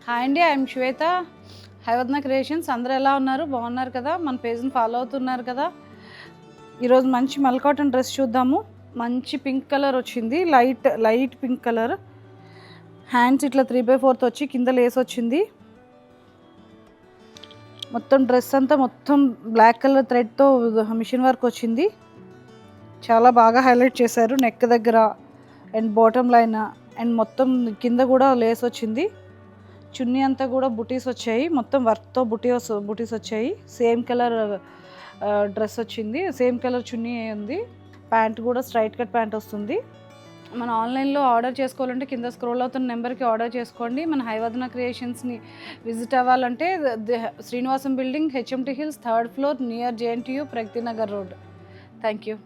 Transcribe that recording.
Hi అండి, I'm Shweta, హైవదన creations. అందరూ ఎలా ఉన్నారు? బాగున్నారు కదా? మన పేజ్ని ఫాలో అవుతున్నారు కదా? ఈరోజు మంచి మల్ కాటన్ డ్రెస్ చూద్దాము. మంచి పింక్ కలర్ వచ్చింది, లైట్ పింక్ కలర్. హ్యాండ్స్ ఇట్లా 3/4 వచ్చి కింద లేస్ వచ్చింది. మొత్తం డ్రెస్ అంతా మొత్తం బ్లాక్ కలర్ థ్రెడ్తో మిషన్ వర్క్ వచ్చింది. చాలా బాగా హైలైట్ చేశారు నెక్ దగ్గర అండ్ బాటమ్ లైన్ అండ్ మొత్తం కింద కూడా లేస్ వచ్చింది. చున్నీ అంతా కూడా బుటీస్ వచ్చాయి, మొత్తం వర్క్తో బుటీస్ వచ్చాయి. సేమ్ కలర్ డ్రెస్ వచ్చింది, సేమ్ కలర్ చున్నీ ఉంది. ప్యాంట్ కూడా స్ట్రైట్ కట్ ప్యాంట్ వస్తుంది. మన ఆన్లైన్లో ఆర్డర్ చేసుకోవాలంటే కింద స్క్రోల్ అవుతున్న నెంబర్కి ఆర్డర్ చేసుకోండి. మన హైవదన క్రియేషన్స్ని విజిట్ అవ్వాలంటే Srinivasam building, HMT hills, 3rd floor, near JNTU, Pragathi Nagar road. Thank you.